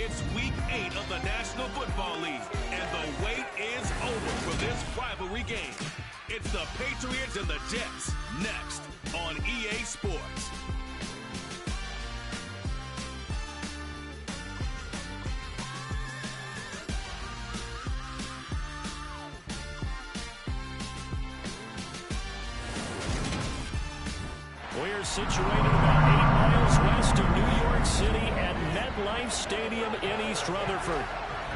It's week 8 of the National Football League, and the wait is over for this rivalry game. It's the Patriots and the Jets, next on EA Sports. We're situated about 8 miles west of New York City at MetLife Stadium in East Rutherford.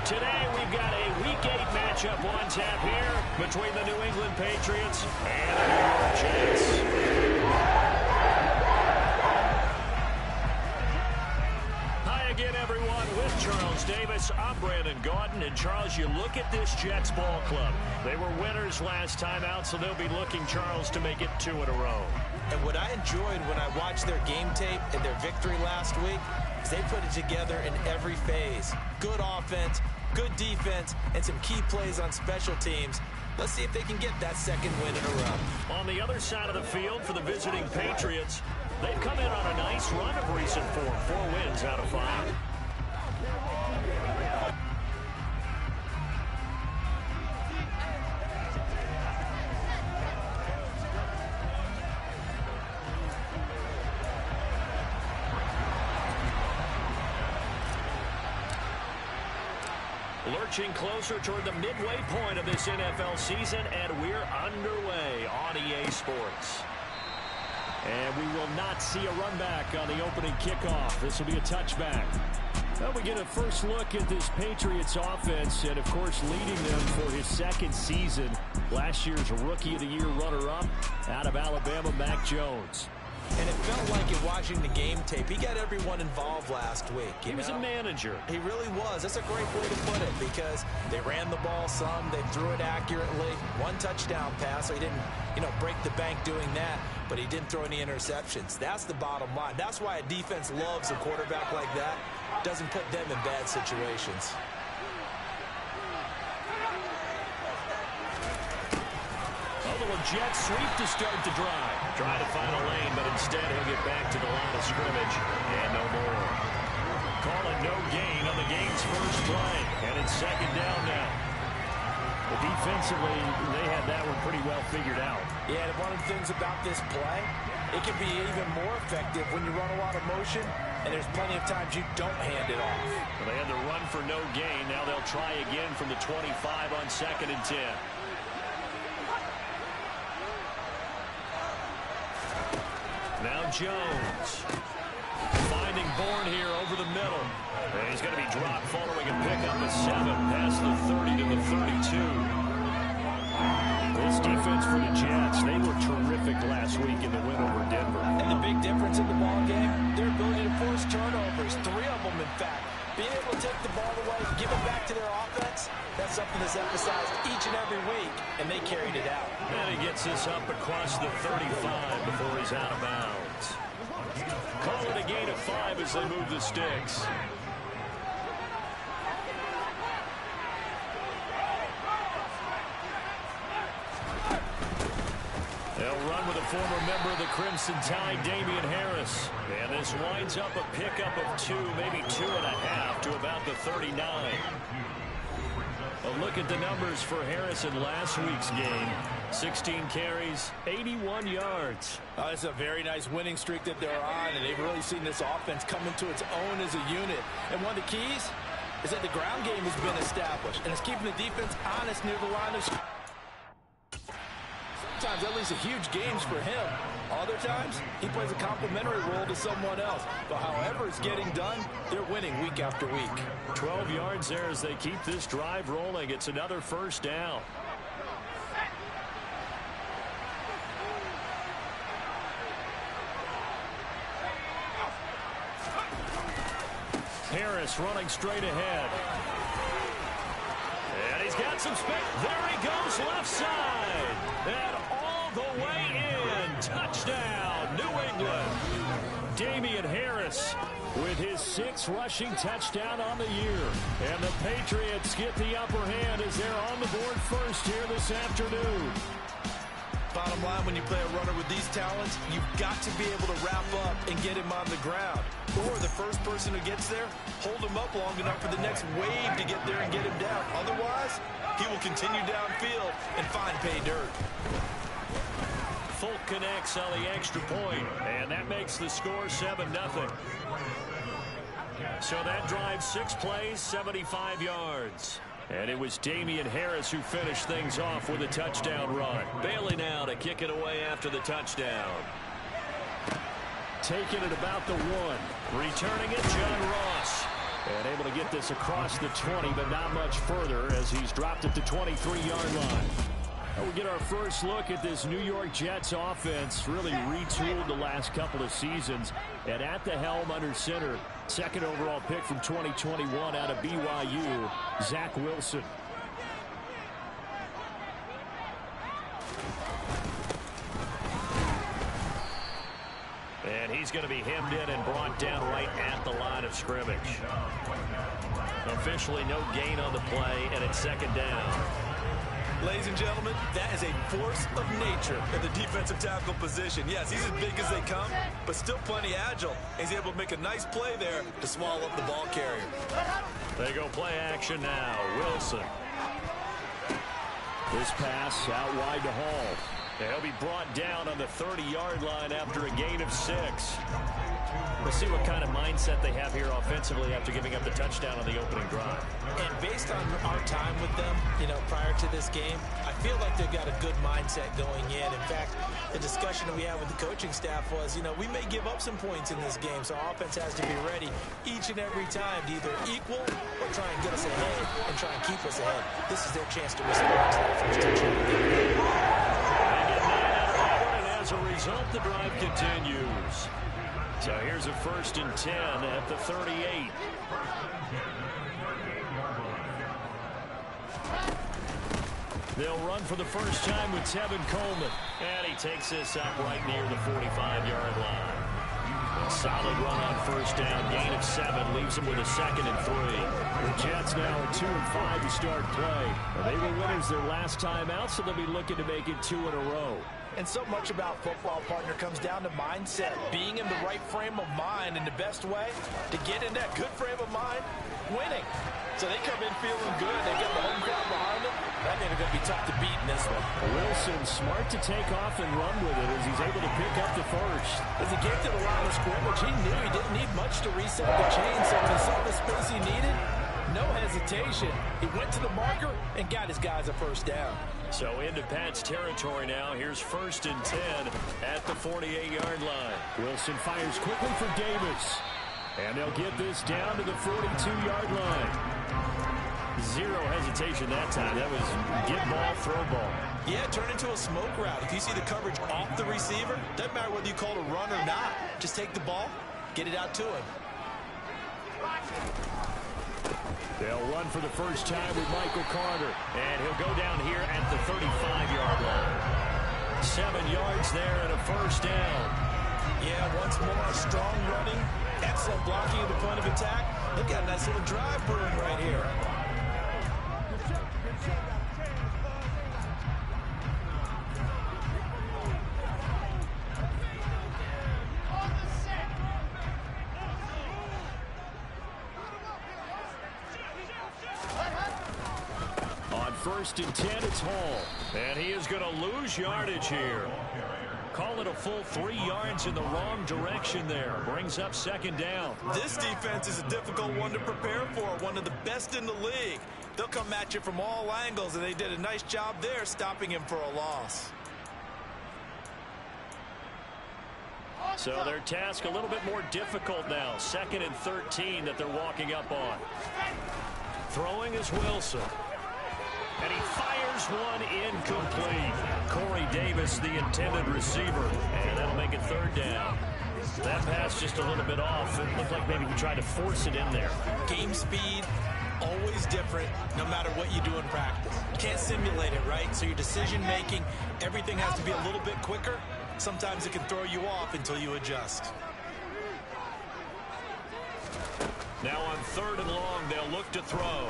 Today we've got a Week 8 matchup on tap here between the New England Patriots and the New York Jets. Hi again, everyone. With Charles Davis, I'm Brandon Gaudin. And Charles, you look at this Jets ball club. They were winners last time out, so they'll be looking, Charles, to make it 2 in a row. And what I enjoyed when I watched their game tape and their victory last week is they put it together in every phase. Good offense, good defense, and some key plays on special teams. Let's see if they can get that second win in a row. On the other side of the field for the visiting Patriots, they've come in on a nice run of recent form. 4 wins out of 5. Lurching closer toward the midway point of this NFL season, and we're underway on EA Sports. And we will not see a run back on the opening kickoff. This will be a touchback. Well, we get a first look at this Patriots offense, and of course leading them for his second season. Last year's Rookie of the Year runner-up out of Alabama, Mac Jones. And it felt like in watching the game tape, he got everyone involved last week. He was a manager. He really was. That's a great way to put it because they ran the ball some, they threw it accurately. 1 touchdown pass, so he didn't, break the bank doing that, but he didn't throw any interceptions. That's the bottom line. That's why a defense loves a quarterback like that. Doesn't put them in bad situations. The Jets sweep to start the drive. Trying to find a lane, but instead he'll get back to the line of scrimmage. And no more. Call it no gain on the game's first play. And it's second down now. But defensively, they had that one pretty well figured out. Yeah, and one of the things about this play, it can be even more effective when you run a lot of motion, and there's plenty of times you don't hand it off. Well, they had the run for no gain. Now they'll try again from the 25 on 2nd and 10. Now Jones finding Bourne here over the middle. And he's going to be dropped following a pickup of 7 past the 30 to the 32. This defense for the Jets, they were terrific last week in the win over Denver. And the big difference in the ball game, their ability to force turnovers, 3 of them in fact. Being able to take the ball away, give it back to their offense, that's something that's emphasized each and every week, and they carried it out. And he gets this up across the 35 before he's out of bounds. Call it a gain of 5 as they move the sticks. They'll run with a former member of the Crimson Tide, Damian Harris. And this winds up a pickup of 2, maybe 2.5 to about the 39. A look at the numbers for Harris in last week's game. 16 carries, 81 yards. It's a very nice winning streak that they're on, and they've really seen this offense come into its own as a unit. And one of the keys is that the ground game has been established, and it's keeping the defense honest near the line of scrimmage. Sometimes that leads to huge games for him. Other times, he plays a complementary role to someone else. But however it's getting done, they're winning week after week. 12 yards there as they keep this drive rolling. It's another first down. Harris running straight ahead. And he's got some space. There he goes, left side. And all the way in. Touchdown, New England. Damian Harris with his 6th rushing touchdown on the year. And the Patriots get the upper hand as they're on the board first here this afternoon. Bottom line, when you play a runner with these talents, you've got to be able to wrap up and get him on the ground. Or the first person who gets there, hold him up long enough for the next wave to get there and get him down. Otherwise, he will continue downfield and find pay dirt. Folk connects on the extra point, and that makes the score 7-0. So that drives 6 plays, 75 yards. And it was Damian Harris who finished things off with a touchdown run. Bailey now to kick it away after the touchdown. Taking it about the 1. Returning it, John Ross. And able to get this across the 20, but not much further as he's dropped at the 23-yard line. We get our first look at this New York Jets offense, really retooled the last couple of seasons. And at the helm under center, second overall pick from 2021 out of BYU, Zach Wilson. And he's going to be hemmed in and brought down right at the line of scrimmage. Officially no gain on the play, and it's second down. Ladies and gentlemen, that is a force of nature in the defensive tackle position. Yes, he's as big as they come, but still plenty agile. He's able to make a nice play there to swallow up the ball carrier. They go play action now. Wilson. This pass out wide to Hall. And he'll be brought down on the 30-yard line after a gain of 6. We'll see what kind of mindset they have here offensively after giving up the touchdown on the opening drive. And based on our time with them, prior to this game, I feel like they've got a good mindset going in. In fact, the discussion that we had with the coaching staff was, we may give up some points in this game, so our offense has to be ready each and every time to either equal or try and get us ahead and try and keep us ahead. This is their chance to respond to that first touchdown. And as a result, the drive continues. So here's a 1st and 10 at the 38. They'll run for the first time with Tevin Coleman. And he takes this up right near the 45-yard line. A solid run on first down. Gain of 7 leaves him with a 2nd and 3. The Jets now at 2-5 to start play. They were winners their last time out, so they'll be looking to make it 2 in a row. And so much about football, partner, comes down to mindset. Being in the right frame of mind, and the best way to get in that good frame of mind, winning. So they come in feeling good. They get the home crowd behind them. I think they're going to be tough to beat in this one. Wilson smart to take off and run with it as he's able to pick up the first. As he came to the line of scrimmage, he knew he didn't need much to reset the chain. So when he saw the space he needed, no hesitation. He went to the marker and got his guys a first down. So into Pat's territory now. Here's 1st and 10 at the 48-yard line. Wilson fires quickly for Davis. And they'll get this down to the 42-yard line. 0 hesitation that time. That was get ball, throw ball. Yeah, turn into a smoke route. If you see the coverage off the receiver, doesn't matter whether you call it a run or not. Just take the ball, get it out to him. They'll run for the first time with Michael Carter. And he'll go down here at the 35-yard line. 7 yards there and a first down. Yeah, once more, strong running, excellent blocking at the point of attack. Look at a nice little drive brewing right here. On 1st and 10, it's Hall. And he is going to lose yardage here. Call it a full 3 yards in the wrong direction there. Brings up 2nd down. This defense is a difficult one to prepare for. One of the best in the league. They'll come at you from all angles, and they did a nice job there stopping him for a loss. So their task a little bit more difficult now. 2nd and 13 that they're walking up on. Throwing is Wilson. And he fires one incomplete. Corey Davis, the intended receiver. And that'll make it 3rd down. That pass just a little bit off. It looked like maybe he tried to force it in there. Game speed, always different, no matter what you do in practice. You can't simulate it, right? So your decision-making, everything has to be a little bit quicker. Sometimes it can throw you off until you adjust. Now on 3rd and long, they'll look to throw.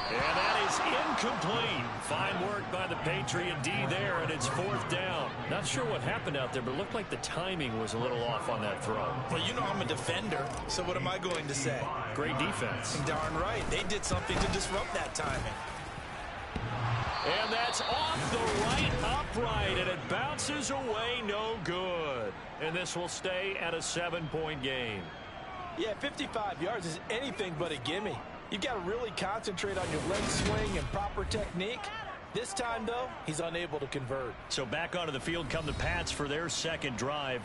And that is incomplete. Fine work by the Patriot D there, and it's 4th down. Not sure what happened out there, but it looked like the timing was a little off on that throw. Well, you know I'm a defender, so what am I going to say? Great defense. Darn right. They did something to disrupt that timing. And that's off the right upright, and it bounces away no good. And this will stay at a 7-point game. Yeah, 55 yards is anything but a gimme. You've got to really concentrate on your leg swing and proper technique. This time, though, he's unable to convert. So back onto the field come the Pats for their second drive.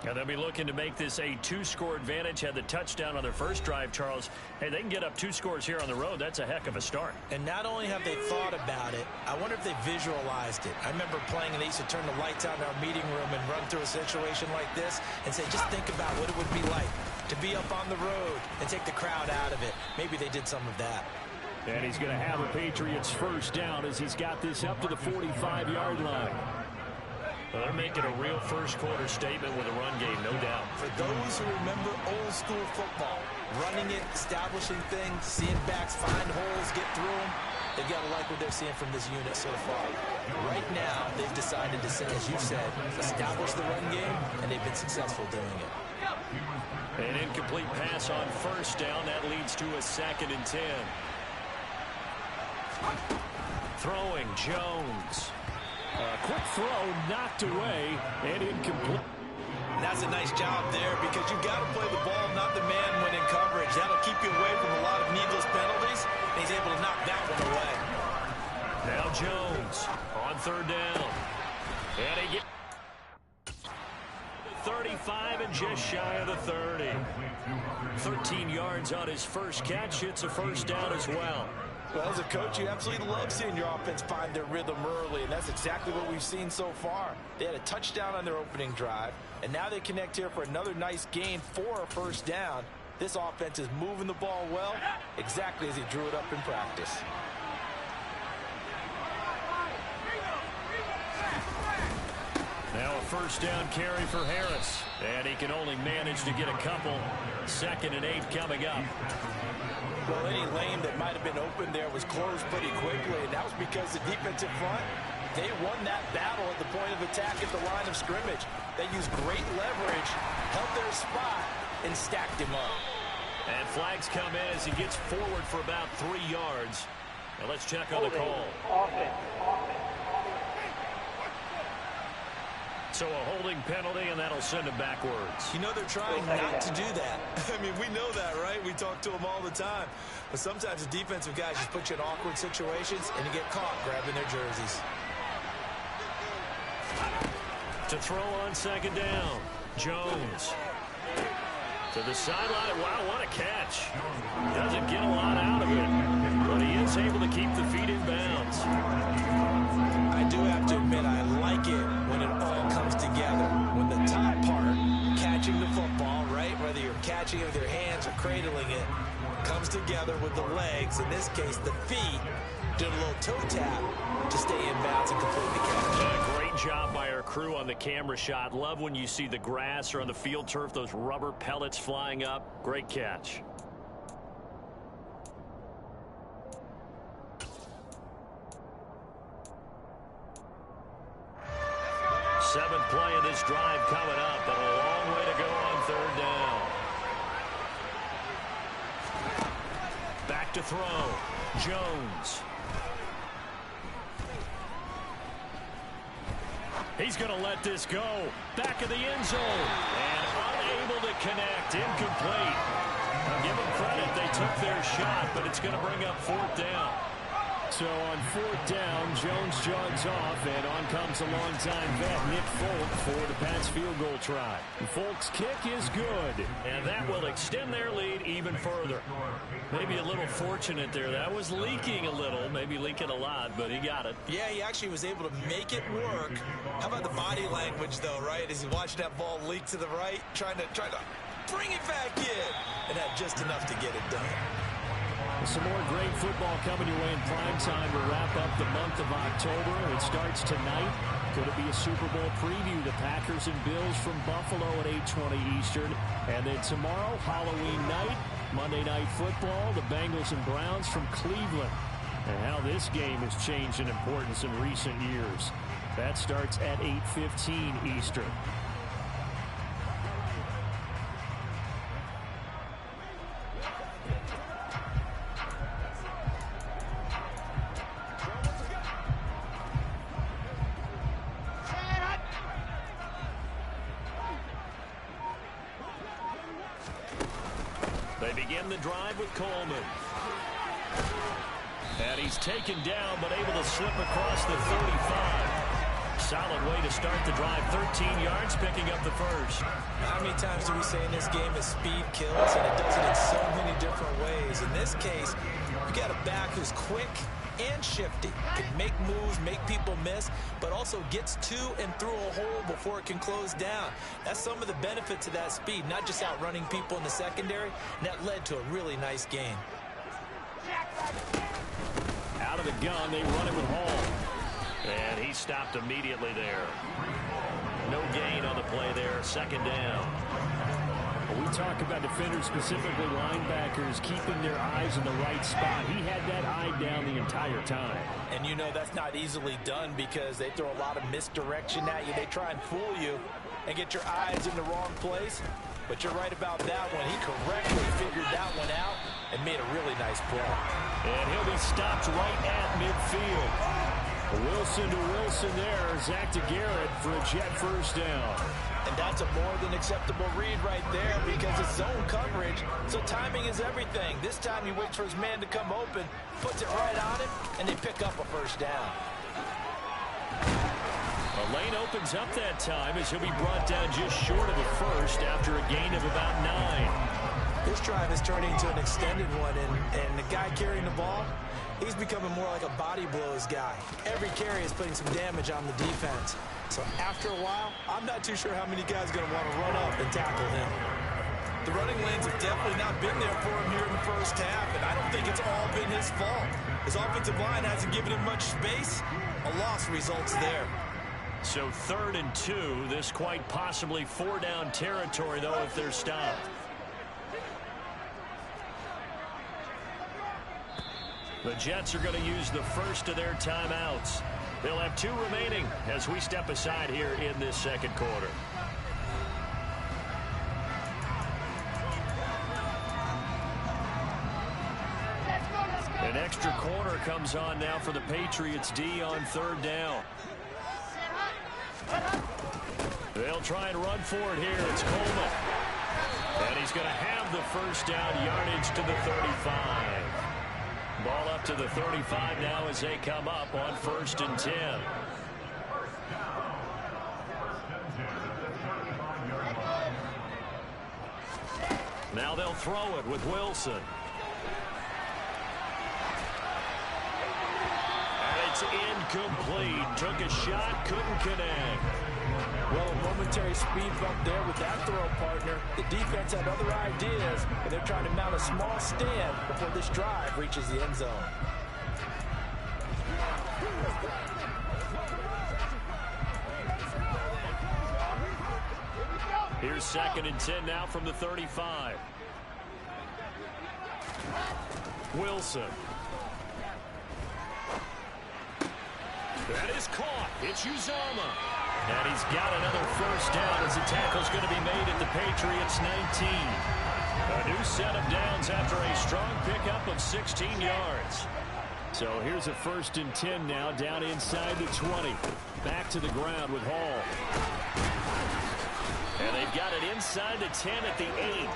And they'll be looking to make this a 2-score advantage. Had the touchdown on their first drive, Charles. Hey, they can get up 2 scores here on the road. That's a heck of a start. And not only have they thought about it, I wonder if they visualized it. I remember playing, and they used to turn the lights out in our meeting room and run through a situation like this and say, just think about what it would be like to be up on the road and take the crowd out of it. Maybe they did some of that. And he's going to have a Patriots first down as he's got this up to the 45-yard line. Well, they're making a real first-quarter statement with a run game, no doubt. For those who remember old-school football, running it, establishing things, seeing backs find holes, get through them, they've got to like what they're seeing from this unit so far. Right now, they've decided to, as you said, establish the run game, and they've been successful doing it. An incomplete pass on first down. That leads to a 2nd and 10. Throwing, Jones. Quick throw, knocked away, and incomplete. That's a nice job there because you've got to play the ball, not the man when in coverage. That'll keep you away from a lot of needless penalties, and he's able to knock that one away. Now Jones on 3rd down. And he gets 35 and just shy of the 30. 13 yards on his first catch. It's a first down as well. Well, as a coach, you absolutely love seeing your offense find their rhythm early, and that's exactly what we've seen so far. They had a touchdown on their opening drive, and now they connect here for another nice gain for a first down. This offense is moving the ball well, exactly as he drew it up in practice. Now a first down carry for Harris, and he can only manage to get a couple. 2nd and 8 coming up. Well, any lane that might have been open there was closed pretty quickly, and that was because the defensive front, they won that battle at the point of attack at the line of scrimmage. They used great leverage, held their spot, and stacked him up. And flags come in as he gets forward for about 3 yards. Now let's check on the call. So a holding penalty, and that'll send him backwards. You know they're trying not to do that. I mean, we know that, right? We talk to them all the time. But sometimes the defensive guys just put you in awkward situations, and you get caught grabbing their jerseys. To throw on 2nd down. Jones. To the sideline. Wow, what a catch. Doesn't get a lot out of it, but he is able to keep the feet in bounds. I do have to admit, I like it when it all comes together. When the top part, catching the football, right, whether you're catching it with your hands or cradling it, comes together with the legs, in this case the feet, did a little toe tap to stay in bounds and complete the catch. Great job by our crew on the camera shot. Love when you see the grass or on the field turf, those rubber pellets flying up. Great catch. Seventh play of this drive coming up, but a long way to go on 3rd down. Back to throw. Jones. He's going to let this go. Back of the end zone. And unable to connect. Incomplete. Now give them credit. They took their shot, but it's going to bring up 4th down. So on 4th down, Jones jogs off, and on comes a longtime vet, Nick Folk, for the Pats field goal try. And Folk's kick is good, and that will extend their lead even further. Maybe a little fortunate there. That was leaking a little, maybe leaking a lot, but he got it. Yeah, he actually was able to make it work. How about the body language, though, right? As he watched that ball leak to the right, trying to bring it back in, and had just enough to get it done. Some more great football coming your way in prime time to wrap up the month of October. It starts tonight. Going to be a Super Bowl preview. The Packers and Bills from Buffalo at 8:20 Eastern. And then tomorrow, Halloween night, Monday Night Football, the Bengals and Browns from Cleveland. And how this game has changed in importance in recent years. That starts at 8:15 Eastern. They begin the drive with Coleman. And he's taken down, but able to slip across the 35. Solid way to start the drive. 13 yards, picking up the first. How many times do we say in this game is speed kills, and it does it in so many different ways. In this case, you've got a back who's quick and shifty. Can make moves, make people miss, but also gets to and through a hole before it can close down. That's some of the benefits of that speed, not just outrunning people in the secondary, and that led to a really nice gain. Out of the gun, they run it with Hall. And he stopped immediately there. No gain on the play there. Second down. We talk about defenders, specifically linebackers, keeping their eyes in the right spot. He had that eye down the entire time. And you know that's not easily done because they throw a lot of misdirection at you. They try and fool you and get your eyes in the wrong place. But you're right about that one. He correctly figured that one out and made a really nice play. And he'll be stopped right at midfield. Wilson to Wilson there. Zach to Garrett for a Jet first down. And that's a more than acceptable read right there because it's zone coverage, so timing is everything. This time he waits for his man to come open, puts it right on him, and they pick up a first down. A lane opens up that time as he'll be brought down just short of a first after a gain of about 9. This drive is turning into an extended one, and the guy carrying the ball, he's becoming more like a body blows guy. Every carry is putting some damage on the defense. So after a while, I'm not too sure how many guys are going to want to run up and tackle him. The running lanes have definitely not been there for him here in the first half, and I don't think it's all been his fault. His offensive line hasn't given him much space. A loss results there. So 3rd and 2. This quite possibly 4-down territory, though, if they're stopped. The Jets are going to use the first of their timeouts. They'll have 2 remaining as we step aside here in this second quarter. An extra corner comes on now for the Patriots D on 3rd down. They'll try and run for it here. It's Coleman. And he's going to have the first down, yardage to the 35. Ball up to the 35 now as they come up on 1st and 10. Now they'll throw it with Wilson. And it's incomplete. Took a shot, couldn't connect. Well, a momentary speed bump there with that throw, partner. The defense had other ideas, and they're trying to mount a small stand before this drive reaches the end zone. Here's 2nd and 10 now from the 35. Wilson. That is caught. It's Uzama. And he's got another first down as the tackle's going to be made at the Patriots 19. A new set of downs after a strong pickup of 16 yards. So here's a 1st and 10 now, down inside the 20. Back to the ground with Hall. And they've got it inside the 10 at the 8.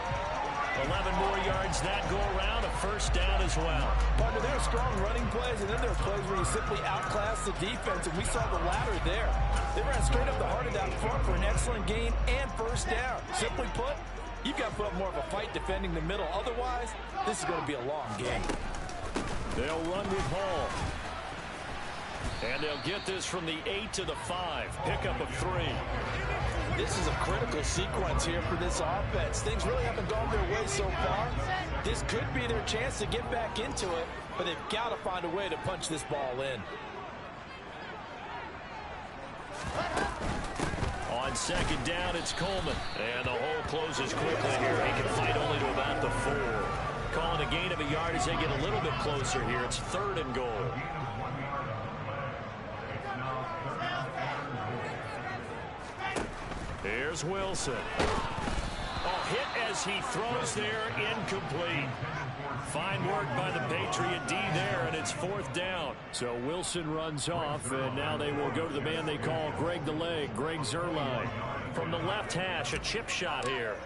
11 more yards that go around, a first down as well. Partner, there are strong running plays, and then there are plays where you simply outclass the defense, and we saw the latter there. They ran straight up the heart of that front for an excellent gain and first down. Simply put, you've got to put up more of a fight defending the middle. Otherwise, this is going to be a long game. They'll run with Hall. And they'll get this from the 8 to the 5. Pickup of 3. This is a critical sequence here for this offense. Things really haven't gone their way so far. This could be their chance to get back into it, but they've got to find a way to punch this ball in. On 2nd down, it's Coleman. And the hole closes quickly here. He can fight only to about the 4. Calling a gain of a yard as they get a little bit closer here. It's 3rd and goal. Here's Wilson. Oh, hit as he throws there, incomplete. Fine work by the Patriot D there, and it's 4th down. So Wilson runs off, and now they will go to the man they call Greg the Leg, Greg Zuerlein. From the left hash, a chip shot here.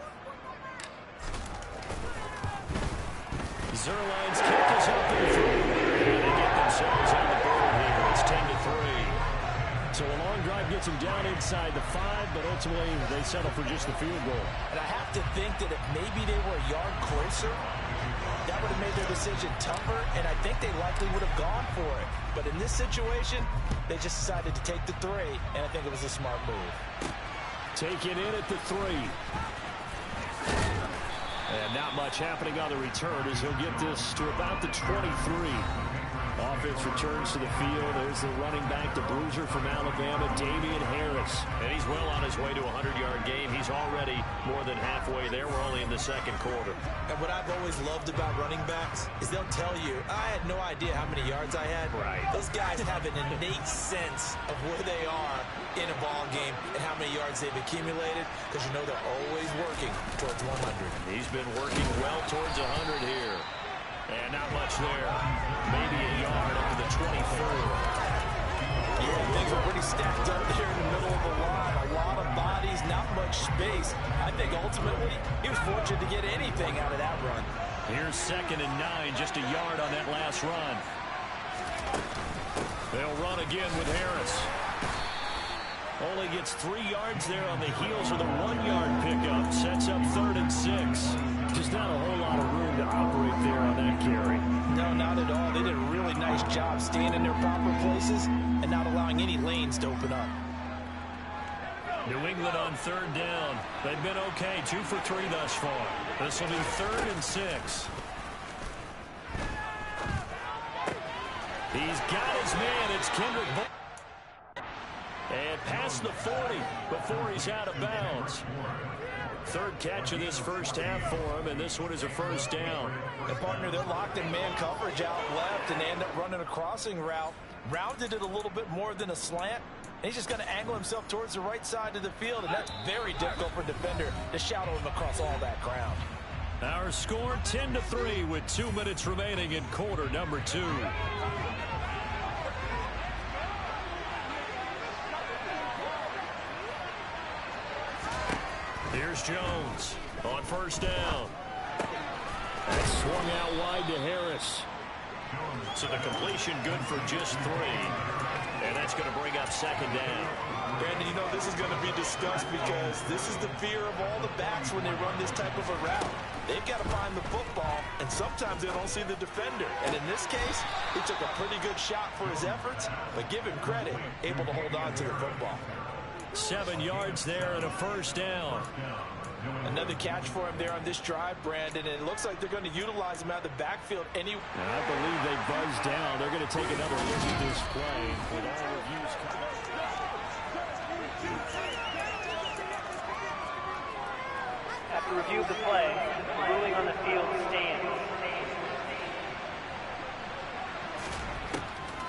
Zuerlein's kick is up and through. And they get themselves on the board here. It's 10-3. So a long drive gets them down inside the 5, but ultimately they settle for just the field goal. And I have to think that if maybe they were a yard closer, that would have made their decision tougher, and I think they likely would have gone for it. But in this situation, they just decided to take the 3, and I think it was a smart move. Taken in at the 3. And not much happening on the return as he'll get this to about the 23. Offense returns to the field. There's the running back, the bruiser from Alabama, Damian Harris. And he's well on his way to a 100-yard game. He's already more than halfway there. We're only in the 2nd quarter. And what I've always loved about running backs is they'll tell you, I had no idea how many yards I had. Right. Those guys have an innate sense of where they are in a ball game and how many yards they've accumulated, because you know they're always working towards 100. He's been working well towards 100 here. And not much there. Maybe a yard up to the 24. Yeah, things are pretty stacked up there in the middle of the line. A lot of bodies, not much space. I think ultimately he was fortunate to get anything out of that run. Here's 2nd and 9, just a yard on that last run. They'll run again with Harris. Only gets 3 yards there on the heels of the 1-yard pickup. Sets up 3rd and 6. Just not a whole lot of room to operate there on that carry. No, not at all. They did a really nice job staying in their proper places and not allowing any lanes to open up. New England on 3rd down. They've been okay, 2 for 3 thus far. This will be 3rd and 6. He's got his man. It's Kendrick. And past the 40 before he's out of bounds. 3rd catch of this first half for him, and this one is a 1st down. And partner, they're locked in man coverage out left, and they end up running a crossing route. Rounded it a little bit more than a slant. And he's just going to angle himself towards the right side of the field, and that's very difficult for a defender to shadow him across all that ground. Our score 10-3 with 2 minutes remaining in quarter number 2. Here's Jones on 1st down. That swung out wide to Harris. So the completion good for just 3. And that's going to bring up 2nd down. Brandon, you know this is going to be discussed because this is the fear of all the backs when they run this type of a route. They've got to find the football, and sometimes they don't see the defender. And in this case, he took a pretty good shot for his efforts, but give him credit, able to hold on to the football. 7 yards there and a 1st down. Another catch for him there on this drive, Brandon, and it looks like they're going to utilize him out of the backfield. I believe they buzzed down. They're going to take another look at this play with all reviews coming. After review of the play, the ruling on the field stands.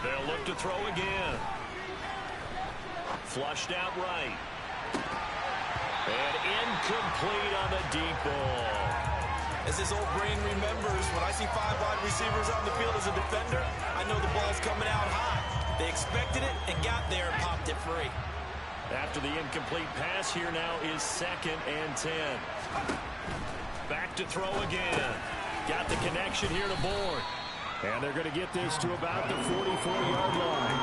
They'll look to throw again. Flushed out right. And incomplete on the deep ball. As his old brain remembers, when I see 5 wide receivers on the field as a defender, I know the ball's coming out high. They expected it and got there and popped it free. After the incomplete pass, here now is 2nd and 10. Back to throw again. Got the connection here to Bourne. And they're going to get this to about the 44-yard line.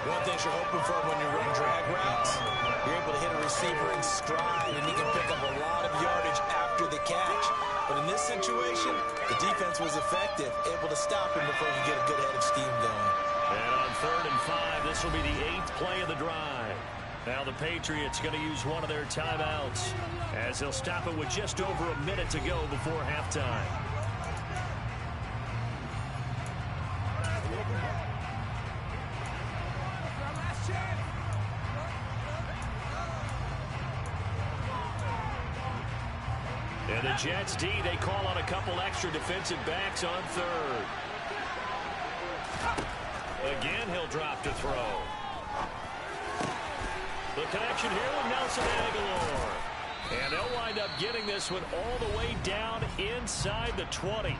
One thing you're hoping for when you run drag routes, you're able to hit a receiver in stride, and he can pick up a lot of yardage after the catch. But in this situation, the defense was effective, able to stop him before you get a good head of steam going. And on 3rd and 5, this will be the 8th play of the drive. Now the Patriots going to use one of their timeouts as they'll stop it with just over a minute to go before halftime. And the Jets D, they call on a couple extra defensive backs on third. Again, he'll drop to throw. The connection here with Nelson Aguilar. And they'll wind up getting this one all the way down inside the 20.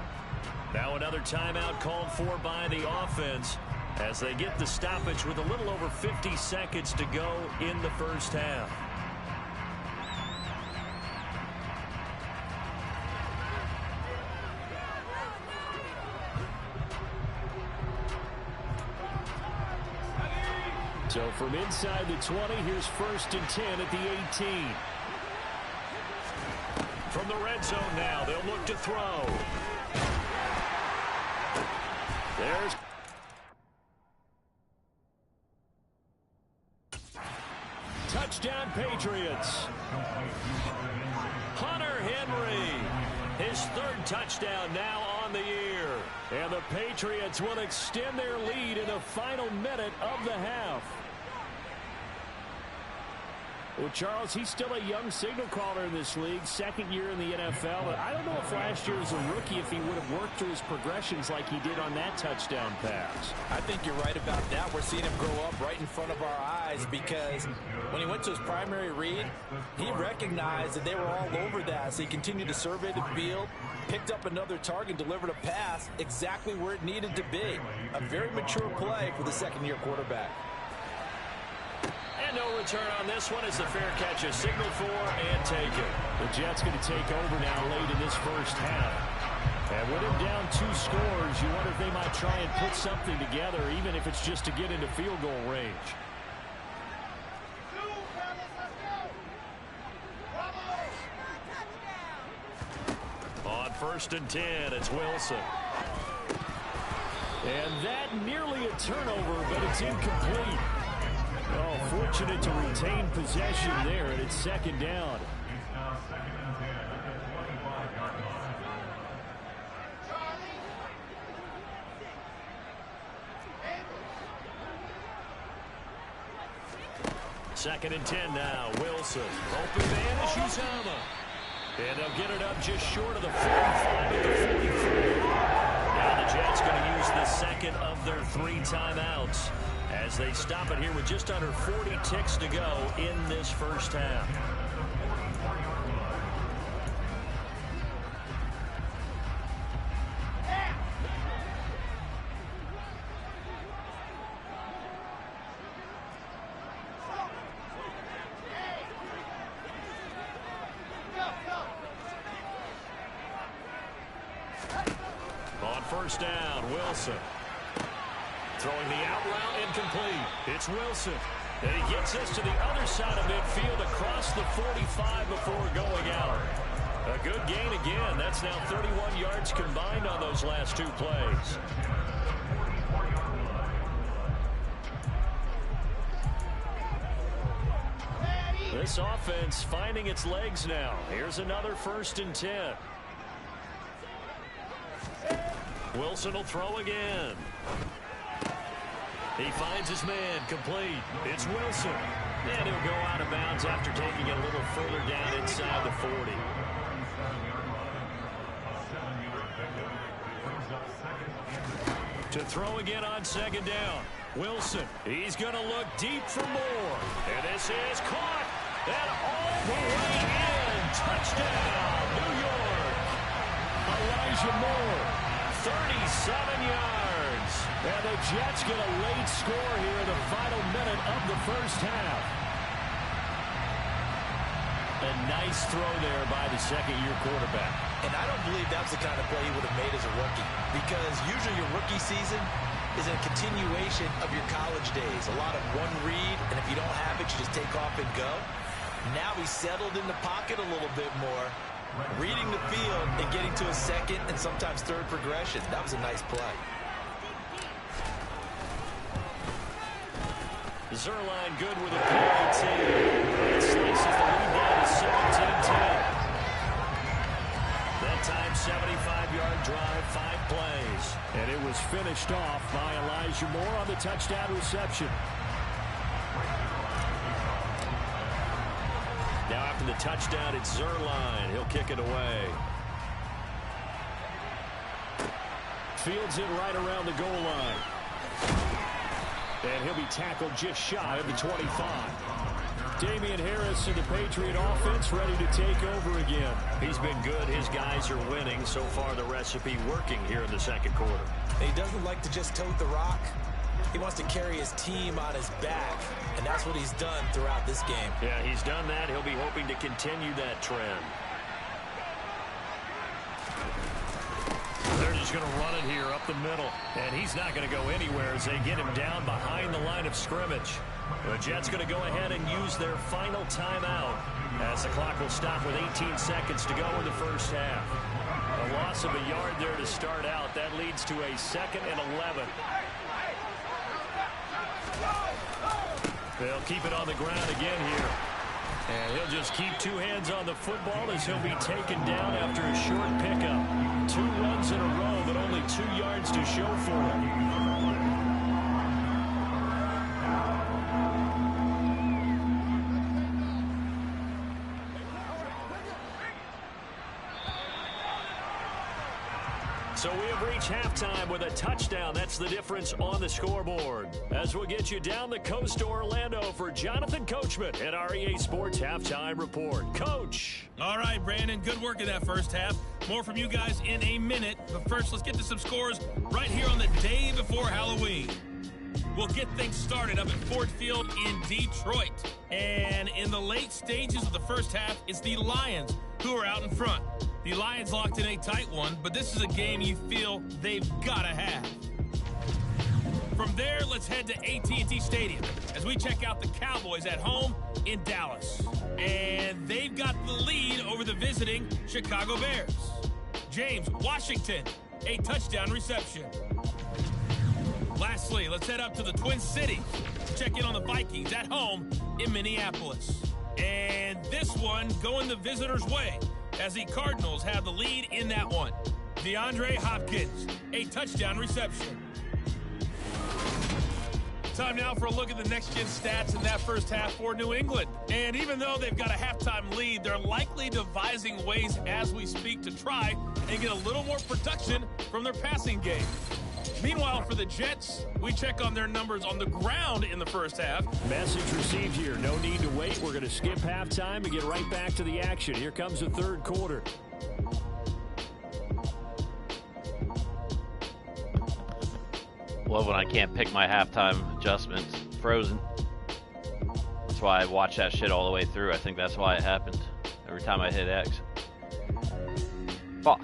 Now another timeout called for by the offense as they get the stoppage with a little over 50 seconds to go in the first half. So from inside the 20, here's 1st and 10 at the 18. From the red zone now, they'll look to throw. There's touchdown Patriots. Hunter Henry, his 3rd touchdown now on the year. And the Patriots will extend their lead in the final minute of the half. Well, Charles, he's still a young signal caller in this league, 2nd year in the NFL. But I don't know if last year as a rookie, if he would have worked through his progressions like he did on that touchdown pass. I think you're right about that. We're seeing him grow up right in front of our eyes because when he went to his primary read, he recognized that they were all over that. So he continued to survey the field, picked up another target, delivered a pass exactly where it needed to be. A very mature play for the 2nd-year quarterback. And no return on this one as the fair catch is signaled for and taken. The Jets going to take over now late in this first half. And with him down 2 scores, you wonder if they might try and put something together, even if it's just to get into field goal range. On 1st and 10, it's Wilson. And that nearly a turnover, but it's incomplete. Oh, fortunate to retain possession there, and it's 2nd down. Second and 10 now. Wilson. Open man is Uzama. And they'll get it up just short of the 45 at the 43. Now the Jets going to use the 2nd of their 3 timeouts as they stop it here with just under 40 ticks to go in this first half. On 1st down, Wilson. Throwing the out route incomplete. It's Wilson. And he gets us to the other side of midfield across the 45 before going out. A good gain again. That's now 31 yards combined on those last 2 plays. This offense finding its legs now. Here's another 1st and 10. Wilson will throw again. He finds his man, complete. It's Wilson. And he'll go out of bounds after taking it a little further down inside the 40. To throw again on 2nd down. Wilson, he's going to look deep for more. And this is caught. And all the way in. Touchdown, New York. Elijah Moore, 37 yards. And the Jets get a late score here in the final minute of the first half. A nice throw there by the 2nd-year quarterback. And I don't believe that's the kind of play he would have made as a rookie, because usually your rookie season is a continuation of your college days. A lot of one read, and if you don't have it, you just take off and go. Now he's settled in the pocket a little bit more, reading the field and getting to a 2nd and sometimes 3rd progression. That was a nice play. Zerline good with a PAT. It slices the lead down to 17-10. That time, 75-yard drive, 5 plays. And it was finished off by Elijah Moore on the touchdown reception. Now after the touchdown, it's Zerline. He'll kick it away. Fields it right around the goal line. And he'll be tackled just shy of the 25. Damian Harris and the Patriot offense ready to take over again. He's been good. His guys are winning. So far, the recipe working here in the second quarter. He doesn't like to just tote the rock. He wants to carry his team on his back, and that's what he's done throughout this game. Yeah, he's done that. He'll be hoping to continue that trend. They're just going to run it here up the middle, and he's not going to go anywhere as they get him down behind the line of scrimmage. The Jets going to go ahead and use their final timeout as the clock will stop with 18 seconds to go in the first half. A loss of a yard there to start out. That leads to a 2nd and 11. They'll keep it on the ground again here. And he'll just keep two hands on the football as he'll be taken down after a short pickup. 2 runs in a row, but only 2 yards to show for him. So we have reached halftime with a touchdown. That's the difference on the scoreboard. As we'll get you down the coast to Orlando for Jonathan Coachman at our EA Sports Halftime Report. Coach. All right, Brandon, good work in that first half. More from you guys in a minute. But first, let's get to some scores right here on the day before Halloween. We'll get things started up at Ford Field in Detroit. And in the late stages of the first half, it's the Lions who are out in front. The Lions locked in a tight one, but this is a game you feel they've got to have. From there, let's head to AT&T Stadium as we check out the Cowboys at home in Dallas. And they've got the lead over the visiting Chicago Bears. James Washington, a touchdown reception. Lastly, let's head up to the Twin Cities to check in on the Vikings at home in Minneapolis. And this one going the visitors' way as the Cardinals have the lead in that one. DeAndre Hopkins, a touchdown reception. Time now for a look at the next-gen stats in that first half for New England. And even though they've got a halftime lead, they're likely devising ways as we speak to try and get a little more production from their passing game. Meanwhile, for the Jets, we check on their numbers on the ground in the first half. Message received here. No need to wait. We're going to skip halftime and get right back to the action. Here comes the third quarter. Love when I can't pick my halftime adjustments. Frozen. That's why I watch that shit all the way through. I think that's why it happened. Every time I hit X. Fuck.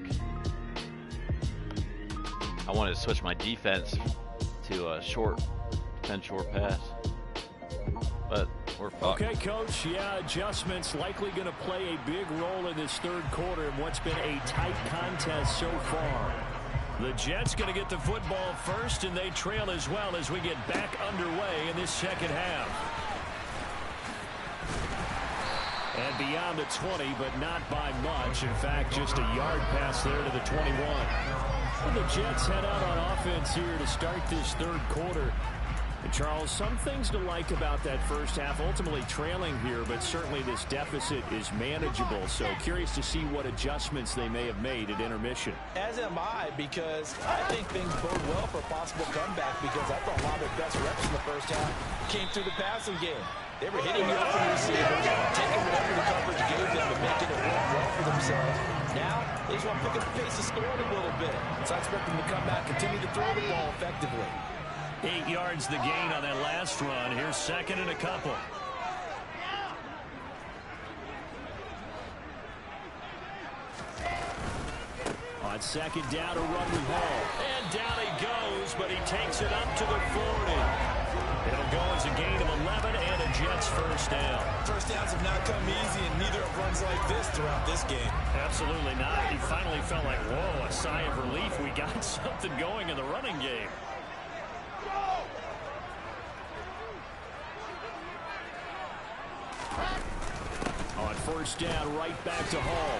I wanted to switch my defense to a short pass. But we're fucked. Okay, Coach. Yeah, adjustments likely going to play a big role in this third quarter in what's been a tight contest so far. The Jets going to get the football first, and they trail as well as we get back underway in this second half. And beyond the 20, but not by much. In fact, just a yard pass there to the 21. Well, the Jets head out on offense here to start this third quarter. And Charles, some things to like about that first half. Ultimately trailing here, but certainly this deficit is manageable. So curious to see what adjustments they may have made at intermission. As am I, because I think things bode well for a possible comeback, because I thought a lot of their best reps in the first half came through the passing game. They were hitting the open receivers, taking whatever the coverage gave them and making it work well for themselves. Now, they just want to pick up the pace of scoring a little bit. So I expect them to come back, continue to throw the ball effectively. 8 yards the gain on that last run. Here's second and a couple. On second down to run with Hall. And down he goes, but he takes it up to the 40. It'll go as a gain of 11 and a Jets first down. First downs have not come easy, and neither have runs like this throughout this game. Absolutely not. He finally felt like, whoa, a sigh of relief. We got something going in the running game. On first down, right back to Hall.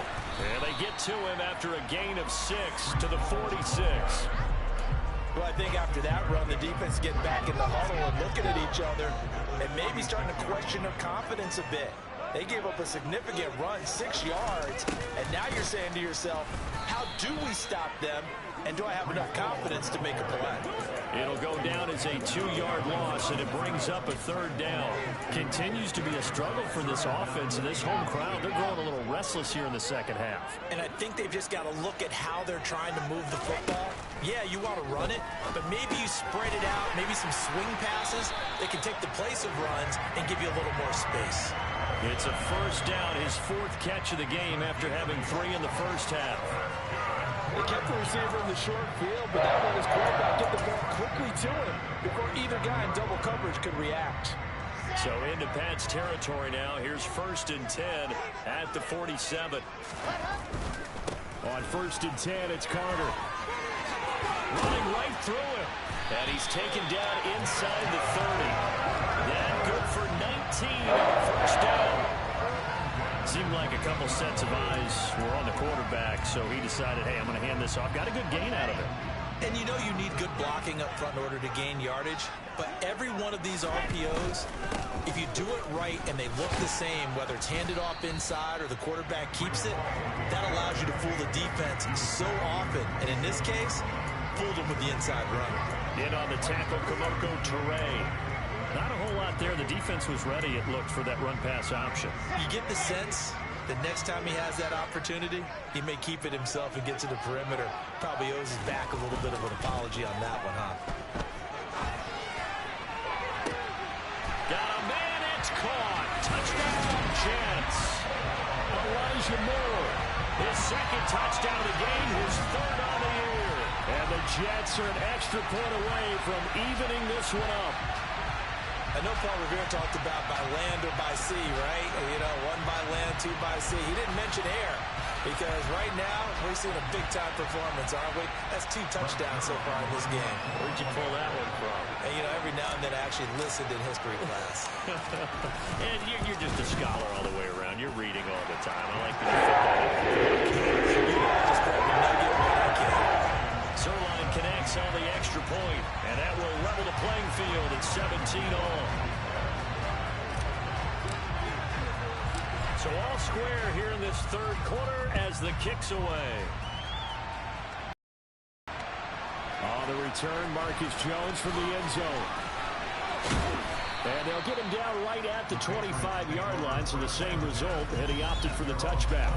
And they get to him after a gain of 6 to the 46. Well, I think after that run, the defense get back in the huddle and looking at each other and maybe starting to question their confidence a bit. They gave up a significant run, 6 yards, and now you're saying to yourself, how do we stop them, and do I have enough confidence to make a play? It'll go down as a 2-yard loss, and it brings up a 3rd down. Continues to be a struggle for this offense, and this home crowd, they're growing a little restless here in the second half. And I think they've just got to look at how they're trying to move the football. Yeah, you want to run it, but maybe you spread it out, maybe some swing passes that can take the place of runs and give you a little more space. It's a 1st down, his 4th catch of the game after having 3 in the first half. They kept the receiver in the short field, but that let his quarterback get the ball quickly to him before either guy in double coverage could react. So into Pat's territory now. Here's 1st and 10 at the 47. On 1st and 10, it's Carter. Running right through him. And he's taken down inside the 30. That good for 19 on 1st down. Seemed like a couple sets of eyes were on the quarterback, so he decided, hey, I'm going to hand this off. Got a good gain out of it. And you know you need good blocking up front in order to gain yardage, but every one of these RPOs, if you do it right and they look the same, whether it's handed off inside or the quarterback keeps it, that allows you to fool the defense so often. And in this case, fooled them with the inside run. In on the tackle, Kamoko Toure. Not a whole lot there. The defense was ready, it looked, for that run-pass option. You get the sense that next time he has that opportunity, he may keep it himself and get to the perimeter. Probably owes his back a little bit of an apology on that one, huh? Got a man, it's caught. Touchdown, Jets. Elijah Moore, his 2nd touchdown of the game, his 3rd on the year. And the Jets are an extra point away from evening this one up. I know Paul Revere talked about by land or by sea, right? You know, 1 by land, 2 by sea. He didn't mention air because right now we're seeing a big-time performance, aren't we? That's 2 touchdowns so far in this game. Where'd you pull that one from? And, you know, every now and then I actually listened in history class. And you're just a scholar all the way around. You're reading all the time. I like that you fit that in. You know, I just grab a nugget when I can. Zerline connects on the extra point, and that will level the playing field at 17 all. So all square here in this 3rd quarter as the kick's away. On the return, Marcus Jones from the end zone. And they'll get him down right at the 25-yard line, so the same result, and he opted for the touchback.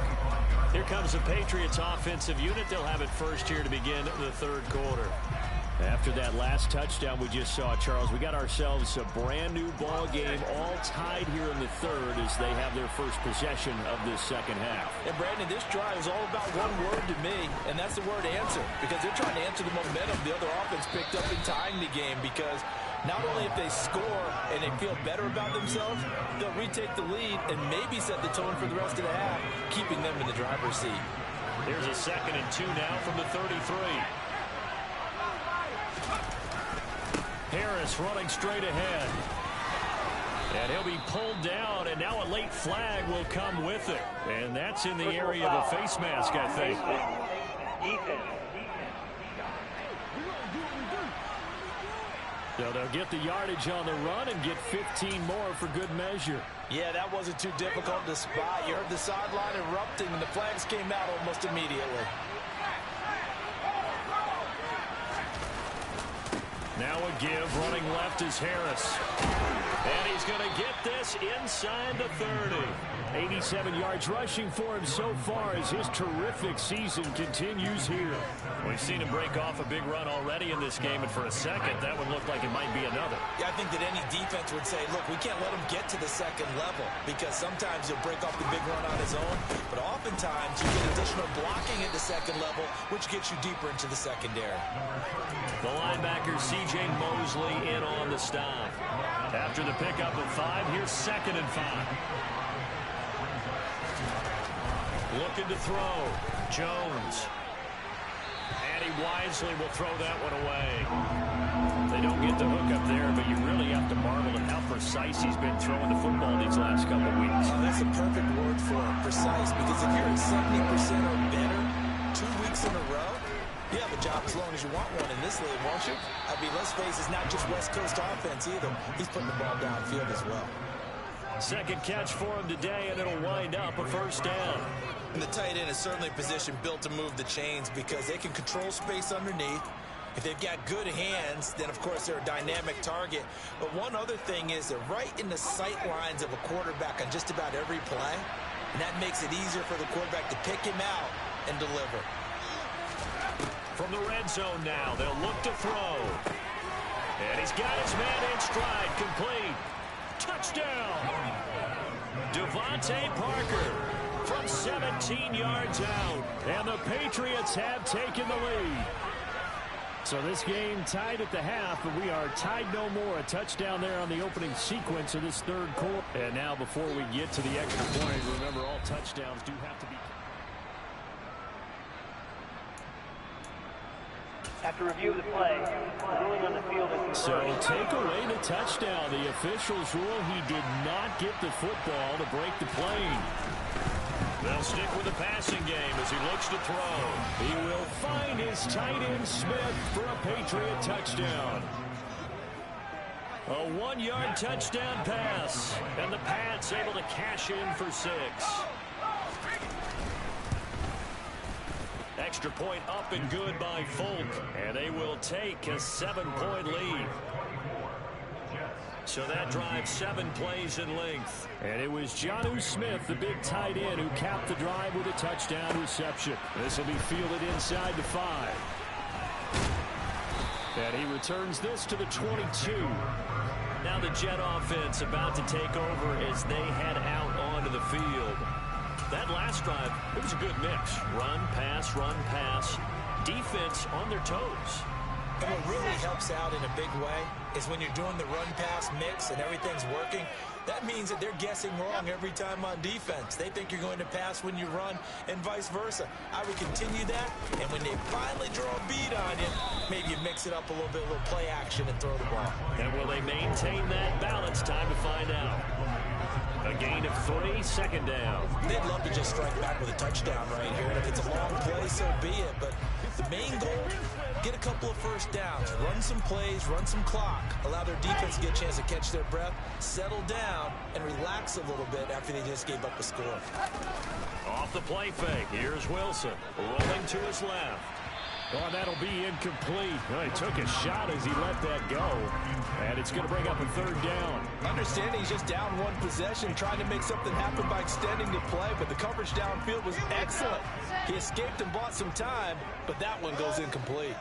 Here comes the Patriots offensive unit. They'll have it first here to begin the 3rd quarter. After that last touchdown we just saw, Charles, we got ourselves a brand new ball game, all tied here in the 3rd as they have their first possession of this 2nd half. And Brandon, this drive is all about one word to me, and that's the word answer, because they're trying to answer the momentum the other offense picked up in tying the game, because not only if they score and they feel better about themselves, they'll retake the lead and maybe set the tone for the rest of the half, keeping them in the driver's seat. Here's a 2nd and 2 now from the 33. Harris running straight ahead. And he'll be pulled down, and now a late flag will come with it. And that's in the area of a face mask, I think. So they'll get the yardage on the run and get 15 more for good measure. Yeah, that wasn't too difficult to spot. You heard the sideline erupting, and the flags came out almost immediately. Now a give, running left is Harris. And he's going to get this inside the 30. 87 yards rushing for him so far as his terrific season continues here. We've seen him break off a big run already in this game, and for a second, that would look like it might be another. Yeah, I think that any defense would say, look, we can't let him get to the 2nd level, because sometimes he'll break off the big run on his own, but oftentimes you get additional blocking at the 2nd level, which gets you deeper into the secondary. The linebacker, C.J. Mosley, in on the stop. After the pickup of 5, here's 2nd and 5. Looking to throw. Jones. And he wisely will throw that one away. They don't get the hook up there, but you really have to marvel at how precise he's been throwing the football these last couple of weeks. That's a perfect word for it, precise, because if you're at 70% or better 2 weeks in a row, you have a job as long as you want one in this league, won't you? I mean, let's face it, it's not just West Coast offense either. He's putting the ball downfield as well. Second catch for him today, and it'll wind up a first down. And the tight end is certainly a position built to move the chains because they can control space underneath. If they've got good hands, then, of course, they're a dynamic target. But one other thing is they're right in the sight lines of a quarterback on just about every play. And that makes it easier for the quarterback to pick him out and deliver. From the red zone now, they'll look to throw. And he's got his man in stride, complete. Touchdown! Devontae Parker from 17 yards out. And the Patriots have taken the lead. So this game tied at the half, but we are tied no more. A touchdown there on the opening sequence of this third quarter. And now before we get to the extra point, remember all touchdowns do have to be... After review of the play, the ruling on the field is reversed. So take away the touchdown. The officials rule he did not get the football to break the play. They'll stick with the passing game as he looks to throw. He will find his tight end Smith for a Patriot touchdown. A 1-yard touchdown pass. And the Pats able to cash in for 6. Extra point up and good by Folk. And they will take a 7-point lead. So that drive 7 plays in length. And it was Jonnu Smith, the big tight end, who capped the drive with a touchdown reception. This will be fielded inside the 5. And he returns this to the 22. Now the Jet offense about to take over as they head out onto the field. That last drive, it was a good mix. Run, pass, defense on their toes. And what really helps out in a big way is when you're doing the run-pass mix and everything's working, that means that they're guessing wrong every time on defense. They think you're going to pass when you run and vice versa. I would continue that, and when they finally draw a bead on you, maybe you mix it up a little bit, a little play action and throw the ball. And will they maintain that balance? Time to find out. A gain of 3, second down. They'd love to just strike back with a touchdown right here. And if it's a long play, so be it. But the main goal, get a couple of first downs, run some plays, run some clock, allow their defense to get a chance to catch their breath, settle down, and relax a little bit after they just gave up a score. Off the play fake, here's Wilson, rolling to his left. Oh, that'll be incomplete. Well, he took a shot as he let that go. And it's going to bring up a third down. Understanding he's just down one possession, trying to make something happen by extending the play, but the coverage downfield was excellent. He escaped and bought some time, but that one goes incomplete.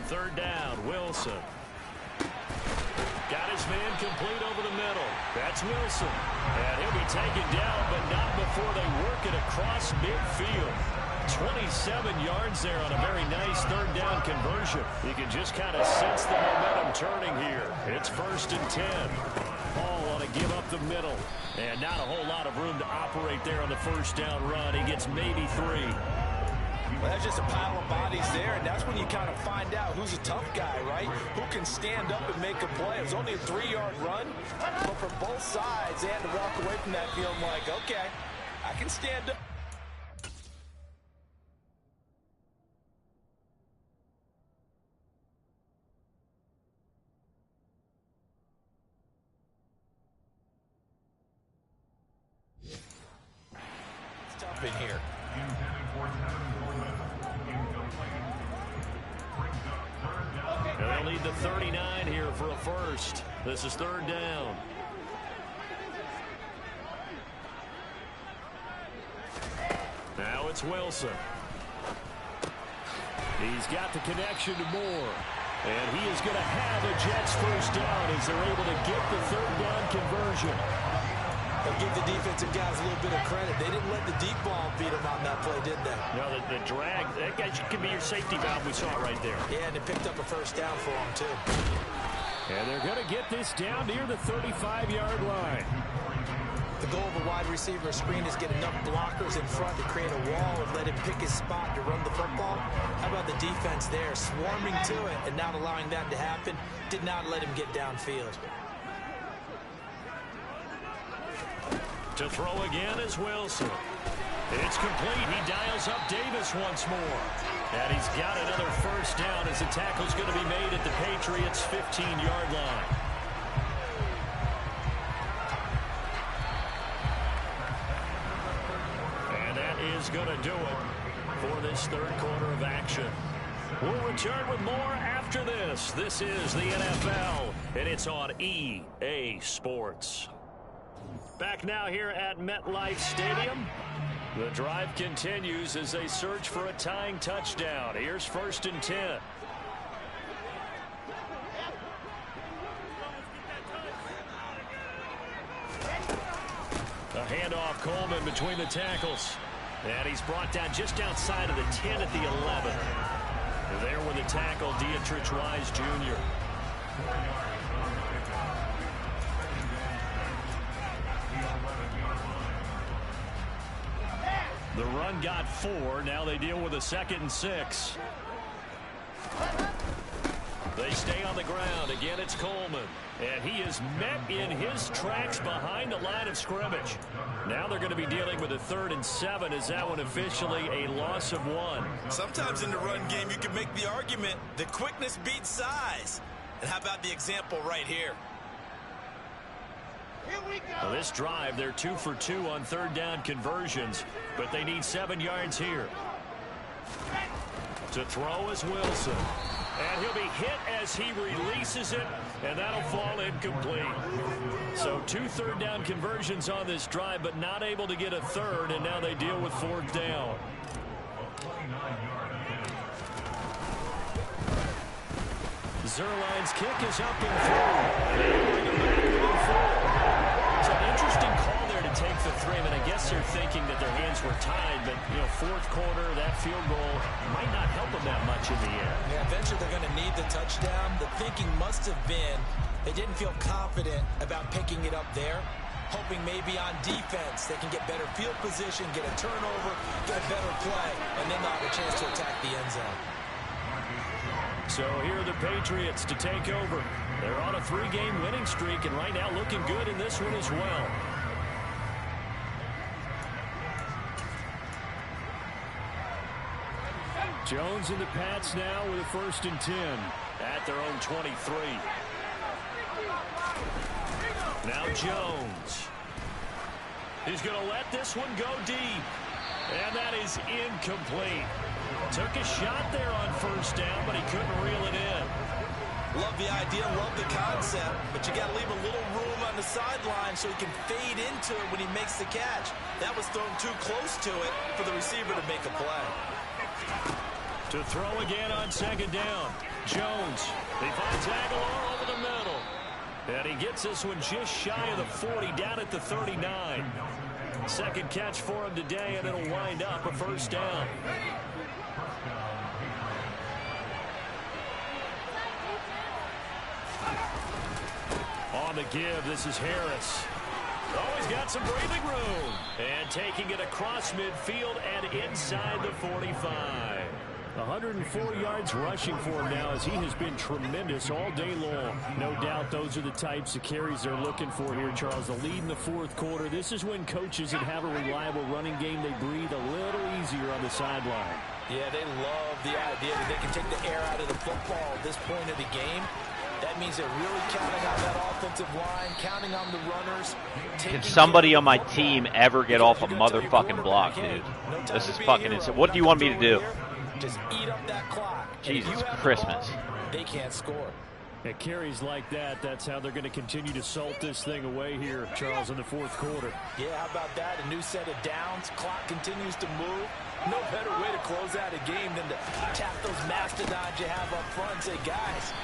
Third down, Wilson. Got his man complete over the middle. That's Wilson. And he'll be taken down, but not before they work it across midfield. 27 yards there on a very nice third down conversion. You can just kind of sense the momentum turning here. It's 1st and 10. Paul want to give up the middle. And not a whole lot of room to operate there on the first down run. He gets maybe 3. Well, that's just a pile of bodies there, and that's when you kind of find out who's a tough guy, right? Who can stand up and make a play. It was only a 3-yard run, but for both sides, they had to walk away from that feeling like, okay, I can stand up. It's tough in here. And they'll need the 39 here for a first. This is third down. Now it's Wilson. He's got the connection to Moore. And he is going to have a Jets first down as they're able to get the third down conversion. They'll give the defensive guys a little bit of credit. They didn't let the deep ball beat them on that play, did they? No, the drag, that guy could be your safety valve. We saw it right there. Yeah, and they picked up a first down for them, too. And they're going to get this down near the 35-yard line. The goal of a wide receiver screen is get enough blockers in front to create a wall and let him pick his spot to run the football. How about the defense there, swarming to it and not allowing that to happen? Did not let him get downfield. To throw again is Wilson. It's complete. He dials up Davis once more. And he's got another first down as the tackle's going to be made at the Patriots' 15-yard line. And that is going to do it for this third quarter of action. We'll return with more after this. This is the NFL, and it's on EA Sports. Back now here at MetLife Stadium. The drive continues as they search for a tying touchdown. Here's 1st and 10. A handoff, Coleman between the tackles. And he's brought down just outside of the 10 at the 11. There with the tackle, Dietrich Wise Jr. The run got 4. Now they deal with a 2nd and 6. They stay on the ground. Again, it's Coleman. And he is met in his tracks behind the line of scrimmage. Now they're going to be dealing with a 3rd and 7. Is that one officially a loss of 1? Sometimes in the run game, you can make the argument that quickness beats size. And how about the example right here? Well, this drive, they're 2 for 2 on 3rd down conversions, but they need 7 yards here. To throw is Wilson. And he'll be hit as he releases it, and that'll fall incomplete. So 2 3rd down conversions on this drive, but not able to get a 3rd, and now they deal with 4th down. Zerline's kick is up and through. They bring him back on 4. It's an interesting call there to take the 3. I mean, I guess they're thinking that their hands were tied, but, you know, 4th quarter, that field goal might not help them that much in the end. Yeah, eventually they're going to need the touchdown. The thinking must have been they didn't feel confident about picking it up there, hoping maybe on defense they can get better field position, get a turnover, get a better play, and then they'll have a chance to attack the end zone. So here are the Patriots to take over. They're on a 3-game winning streak, and right now looking good in this one as well. Jones and the Pats now with a 1st and 10 at their own 23. Now Jones. He's going to let this one go deep. And that is incomplete. Took a shot there on 1st down, but he couldn't reel it in. Love the idea, love the concept, but you got to leave a little room on the sideline so he can fade into it when he makes the catch. That was thrown too close to it for the receiver to make a play. To throw again on 2nd down. Jones. He finds Aguilar over the middle. And he gets this one just shy of the 40, down at the 39. 2nd catch for him today, and it'll wind up a 1st down. On the give, this is Harris. Oh, he's got some breathing room. And taking it across midfield and inside the 45. 104 yards rushing for him now as he has been tremendous all day long. No doubt those are the types of carries they're looking for here, Charles. The lead in the 4th quarter. This is when coaches that have a reliable running game, they breathe a little easier on the sideline. Yeah, they love the idea that they can take the air out of the football at this point of the game. That means they're really counting on that offensive line, counting on the runners. Can somebody on my team ever get off a motherfucking block, dude? This is fucking insane. What do you want me to do? Just eat up that clock. Jesus Christmas. They can't score. At carries like that, that's how they're going to continue to salt this thing away here, Charles, in the 4th quarter. Yeah, how about that? A new set of downs. Clock continues to move. No better way to close out a game than to tap those mastodons you have up front and say, guys,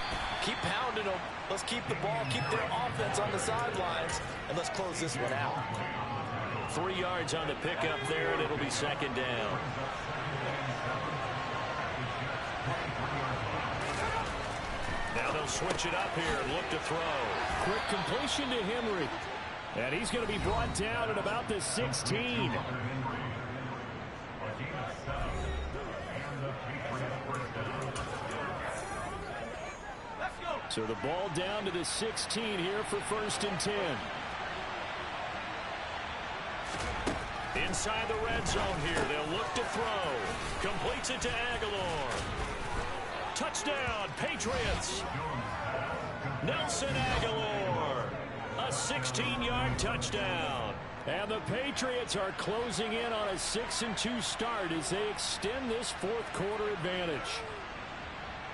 keep pounding them. Let's keep the ball, keep their offense on the sidelines, and let's close this one out. 3 yards on the pickup there, and it'll be 2nd down. Now they'll switch it up here and look to throw. Quick completion to Henry. And he's going to be brought down at about the 16. So the ball down to the 16 here for 1st and 10. Inside the red zone here, they'll look to throw. Completes it to Aguilar. Touchdown, Patriots. Nelson Aguilar. A 16-yard touchdown. And the Patriots are closing in on a 6-2 start as they extend this 4th quarter advantage.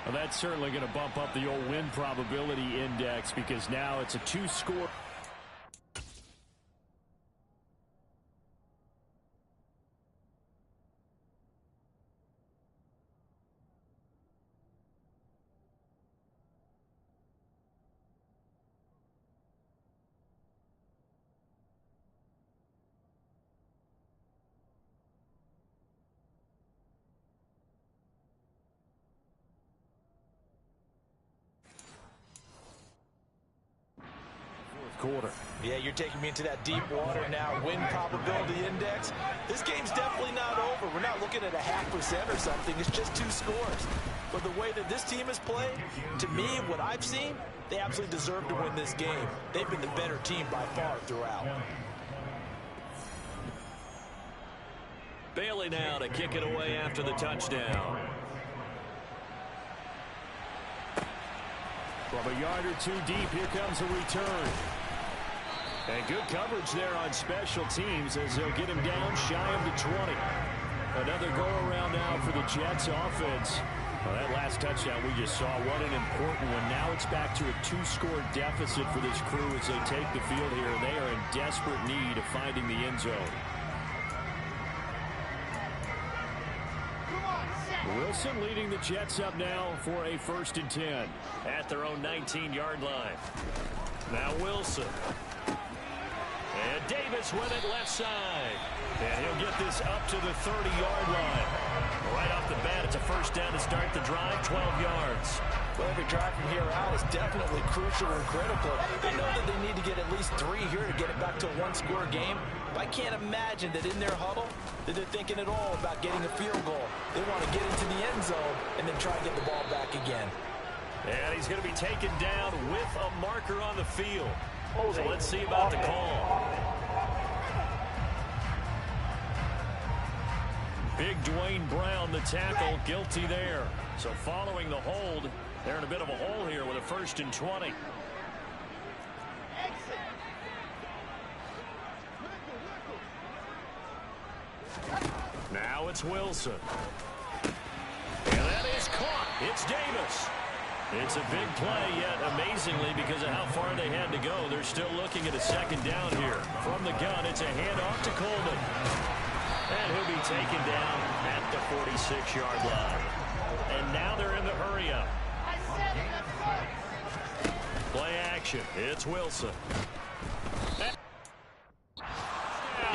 Well, that's certainly going to bump up the old win probability index because now it's a 2-score. Quarter. Yeah, you're taking me into that deep water now. Win probability index. This game's definitely not over. We're not looking at a 0.5% or something. It's just 2 scores. But the way that this team has played, to me, what I've seen, they absolutely deserve to win this game. They've been the better team by far throughout. Bailey now to kick it away after the touchdown. From a yard or 2 deep, here comes a return. And good coverage there on special teams as they'll get him down shy of the 20. Another go-around now for the Jets offense. Well, that last touchdown we just saw, what an important one. Now it's back to a 2-score deficit for this crew as they take the field here. They are in desperate need of finding the end zone. Wilson leading the Jets up now for a 1st and 10. At their own 19-yard line. Now Wilson. And Davis with it left side. And he'll get this up to the 30-yard line. Right off the bat, it's a 1st down to start the drive, 12 yards. Well, every drive from here out is definitely crucial and critical. They know that they need to get at least 3 here to get it back to a 1-score game. But I can't imagine that in their huddle that they're thinking at all about getting a field goal. They want to get into the end zone and then try to get the ball back again. And he's going to be taken down with a marker on the field. So let's see about the call. Big Dwayne Brown, the tackle, guilty there. So following the hold, they're in a bit of a hole here with a 1st and 20. Now it's Wilson. And that is caught. It's Davis. It's a big play, yet amazingly, because of how far they had to go, they're still looking at a 2nd down here. From the gun, it's a handoff to Coleman. And he'll be taken down at the 46-yard line. And now they're in the hurry-up. Play action. It's Wilson.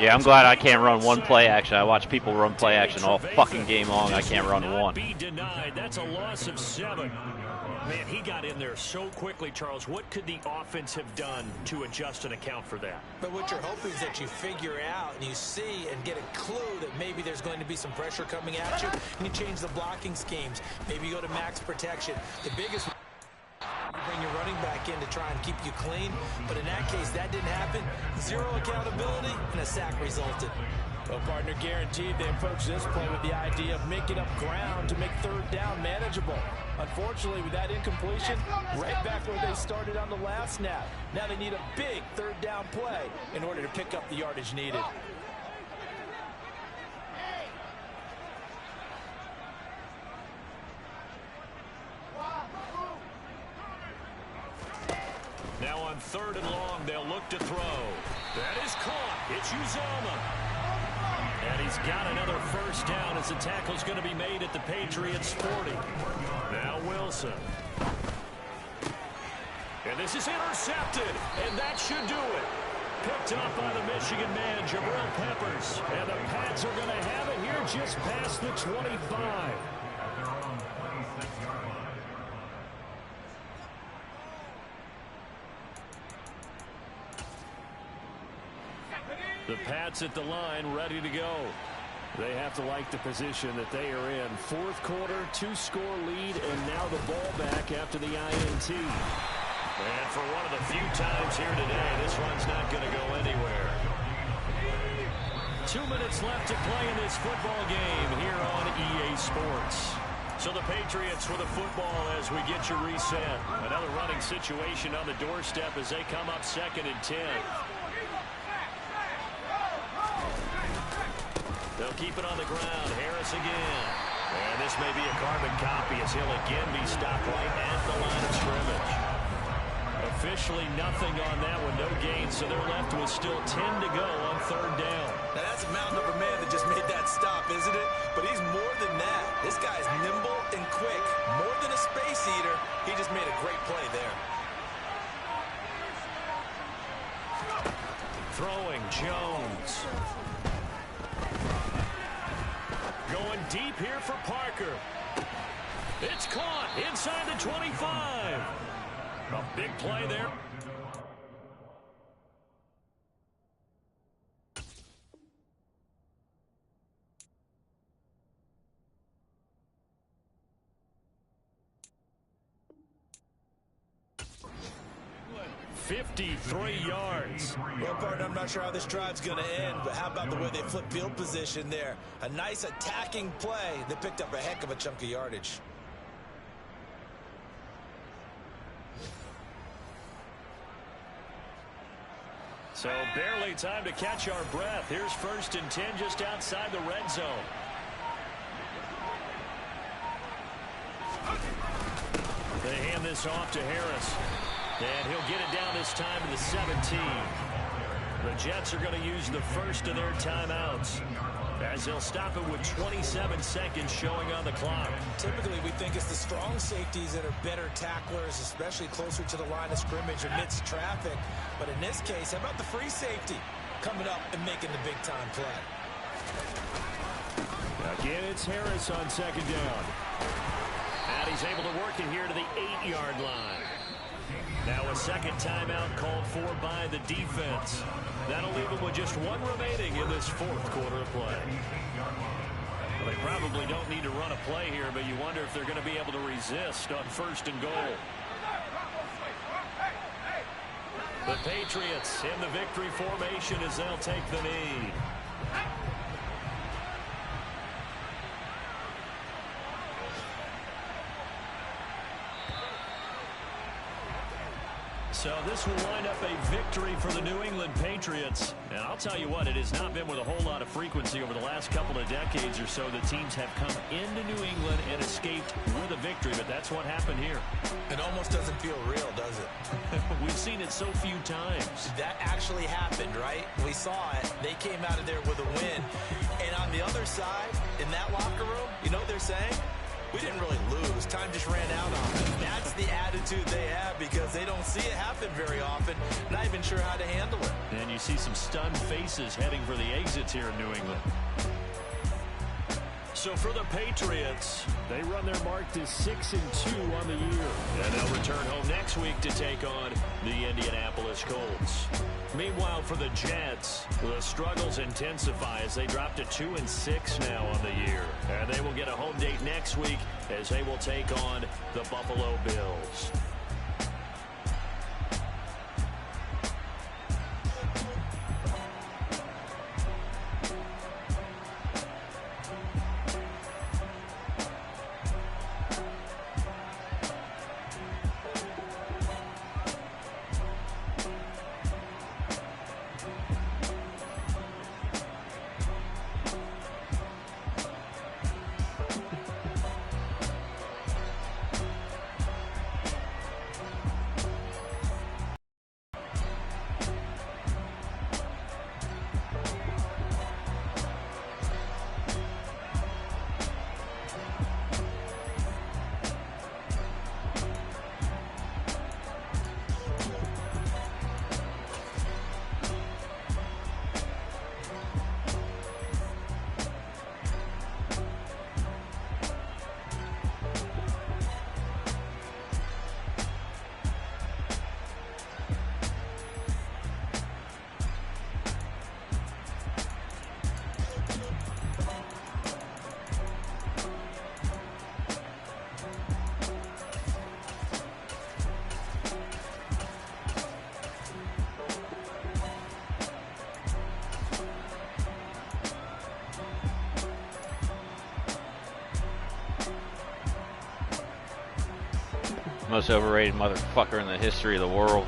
Yeah, I'm glad I can't run one play action. I watch people run play action all fucking game long. I can't run one. Be denied. That's a loss of 7. Man, he got in there so quickly, Charles. What could the offense have done to adjust and account for that? But what you're hoping is that you figure out and you see and get a clue that maybe there's going to be some pressure coming at you, and you change the blocking schemes. Maybe you go to max protection. The biggest... You bring your running back in to try and keep you clean, but in that case, that didn't happen. 0 accountability, and a sack resulted. Well, partner, guaranteed they approach this play with the idea of making up ground to make 3rd down manageable. Unfortunately, with that incompletion, right back where they started on the last snap. Now they need a big 3rd down play in order to pick up the yardage needed. Now on 3rd and long, they'll look to throw. That is caught. It's Uzomah. And he's got another 1st down as the tackle's going to be made at the Patriots 40. Now Wilson. And this is intercepted. And that should do it. Picked up by the Michigan man, Jabril Peppers. And the Pats are going to have it here just past the 25. The Pats at the line, ready to go. They have to like the position that they are in. Fourth quarter, 2-score lead, and now the ball back after the INT. And for one of the few times here today, this one's not going to go anywhere. 2 minutes left to play in this football game here on EA Sports. So the Patriots with the football as we get you reset. Another running situation on the doorstep as they come up 2nd and 10. They'll keep it on the ground. Harris again. And this may be a carbon copy as he'll again be stopped right at the line of scrimmage. Officially nothing on that one. No gain, so they're left with still 10 to go on 3rd down. Now that's a mountain of a man that just made that stop, isn't it? But he's more than that. This guy's nimble and quick. More than a space eater. He just made a great play there. Throwing Jones. Going deep here for Parker. It's caught inside the 25. A big play there. $53 yards. Well, partner, I'm not sure how this drive's going to end, but how about the way they flip field position there? A nice attacking play that picked up a heck of a chunk of yardage. So barely time to catch our breath. Here's 1st and 10 just outside the red zone. They hand this off to Harris. And he'll get it down this time to the 17. The Jets are going to use the first of their timeouts as they'll stop it with 27 seconds showing on the clock. Typically, we think it's the strong safeties that are better tacklers, especially closer to the line of scrimmage amidst traffic. But in this case, how about the free safety coming up and making the big-time play? Again, it's Harris on 2nd down. And he's able to work it here to the 8-yard line. Now a 2nd timeout called for by the defense. That'll leave them with just 1 remaining in this 4th quarter of play. Well, they probably don't need to run a play here, but you wonder if they're going to be able to resist on 1st and goal. The Patriots in the victory formation as they'll take the knee. So this will wind up a victory for the New England Patriots. And I'll tell you what, it has not been with a whole lot of frequency over the last couple of decades or so that teams have come into New England and escaped with a victory. But that's what happened here. It almost doesn't feel real, does it? We've seen it so few times. That actually happened, right? We saw it. They came out of there with a win. And on the other side, in that locker room, you know what they're saying? We didn't really lose. Time just ran out on them. That's the attitude they have because they don't see it happen very often. Not even sure how to handle it. And you see some stunned faces heading for the exits here in New England. So for the Patriots, They run their mark to 6-2 on the year. and they'll return home next week to take on the Indianapolis Colts. Meanwhile, for the Jets, the struggles intensify as they drop to 2-6 now on the year. And they will get a home date next week as they will take on the Buffalo Bills. Most overrated motherfucker in the history of the world.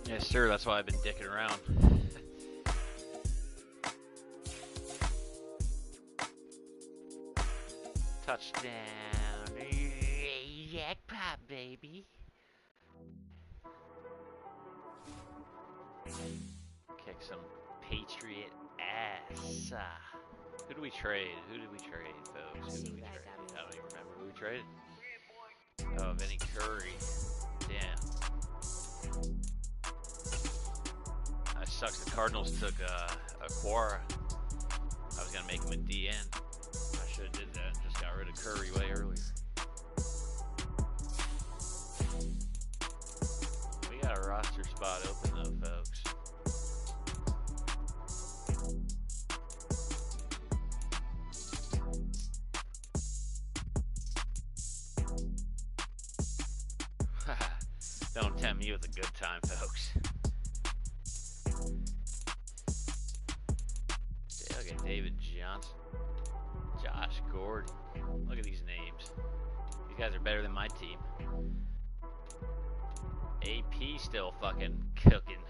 Yes, sir. That's why I've been dicking around. Touchdown. Jackpot, baby. Kick some Patriot ass. Who do we trade? Who did we trade, folks? Who did we trade? I don't even remember who we traded. Oh, Vinny Curry. Damn. That sucks. The Cardinals took Aquara. I was gonna make him a DN. I should have did that and just got rid of Curry way earlier. We got a roster spot open though, folks. Don't tempt me with a good time, folks. Yeah, look at David Johnson, Josh Gordon. Look at these names. These guys are better than my team. AP still fucking cooking.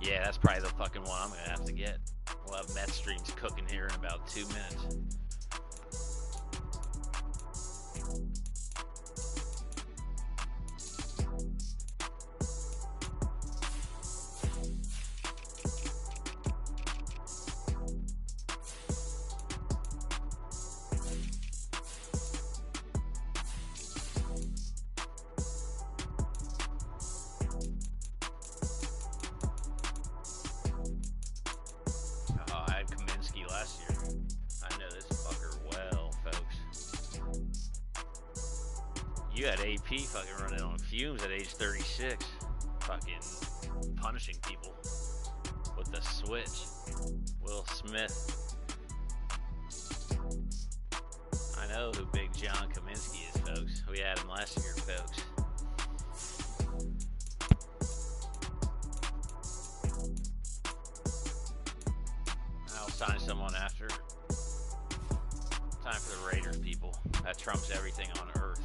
Yeah, that's probably the fucking one I'm gonna have to get. We'll have Met Streams cooking here in about 2 minutes. You had AP fucking running on fumes at age 36. Fucking punishing people with the switch. Will Smith. I know who Big John Kaminsky is, folks. We had him last year, folks. I'll sign someone after. Time for the Raiders, people. That trumps everything on earth.